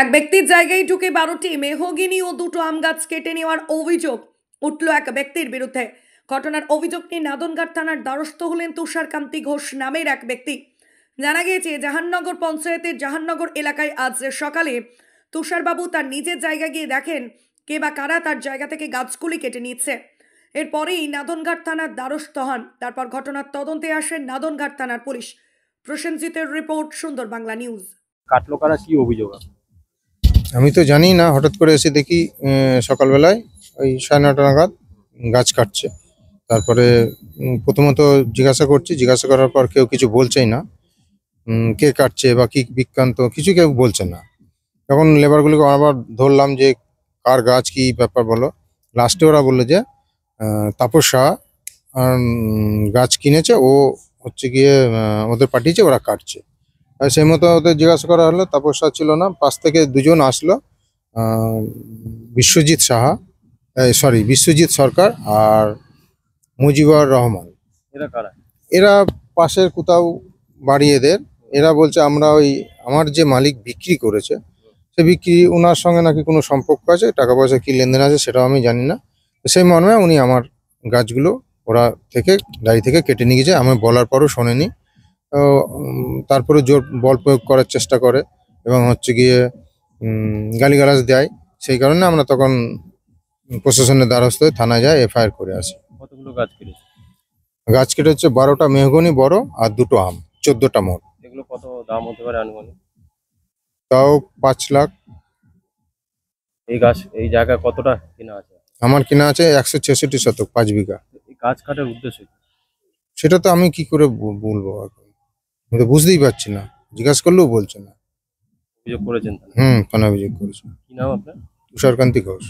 এক ব্যক্তির জায়গায় ঢুকে 12টি মেহগিনি ও দুটো আম গাছ কেটে নেওয়ার অভিযোগ উঠল এক ব্যক্তির বিরুদ্ধে। ঘটনার অভিযোগ নিয়ে নাদনঘাট থানার দ্বারস্থ হলেন তুষারকান্তি ঘোষ নামের এক ব্যক্তি। জানা গিয়েছে জাহাননগর পঞ্চায়েতের জাহাননগর এলাকায় আজ সকালে তুষারবাবু তার নিজের জায়গা গিয়ে দেখেন কে বা কারা তার জায়গা থেকে গাছগুলি কেটে নিচ্ছে। এরপরেই নাদনঘাট থানার দ্বারস্থ হন। তারপর ঘটনার তদন্তে আসেন নাদনঘাট থানার পুলিশ। প্রসেনজিতের রিপোর্ট, সুন্দর বাংলা নিউজ। কাটলো কারা, কি অভিযোগ? আমি তো জানি না, হঠাৎ করে এসে দেখি সকালবেলায় ওই 9:30 নাগাদ গাছ কাটছে। তারপরে প্রথমত জিজ্ঞাসা করার পর কেউ কিছু বলছেই না, কে কাটছে বা কি বিক্রান্ত কিছু কেউ বলছে না। তখন লেবারগুলোকে আবার ধরলাম যে কার গাছ, কি ব্যাপার বলো। লাস্টে ওরা বললো যে তাপস শাহ গাছ কিনেছে, ও হচ্ছে গিয়ে ওদের পাঠিয়েছে, ওরা কাটছে। সেই মতো ওদের জিজ্ঞাসা করা হলো, তাপস শাহ ছিল না, পাশ থেকে দুজন আসলো, বিশ্বজিৎ সরকার আর মুজিবুর রহমান। এরা কারা? এরা পাশের কোথাও বাড়ি এদের। এরা বলছে আমরা আমার যে মালিক বিক্রি করেছে, সে বিক্রি ওনার সঙ্গে নাকি কোনো সম্পর্ক আছে, টাকা পয়সা কি লেনদেন আছে সেটাও আমি জানি না। সেই মর্মে উনি আমার গাছগুলো ওরা থেকে গাড়ি থেকে কেটে নিয়ে গেছে, আমি বলার পরও শোনেনি। তারপরে জোর বল প্রয়োগ করার চেষ্টা করে এবং হচ্ছে গিয়ে গালিগালাজ দেয়। সেই কারণে আমরা তখন প্রশাসনের দ্বারস্থ হয়ে থানায় যাই, FIR করে আসি। কতগুলো গাছ কেটেছে? গাছ কেটে হচ্ছে 12টা মেহগনি বড় আর 2টো আম, 14টা মোট। এগুলো কত দাম হতে পারে আনুমানিক? তাও 5 লাখ। এই জায়গা কতটা কেনা আছে? আমার কেনা আছে 166 শতক, 5 বিঘা। এই গাছ কাটার উদ্দেশ্য কি? সেটা তো আমি কি করে বলবো এখন, আমি তো বুঝতেই পারছি না, জিজ্ঞাসা করলেও বলছে না। অভিযোগ করেছেন? থানায় অভিযোগ করেছে। কি নাম আপনার? তুষারকান্তি ঘোষ।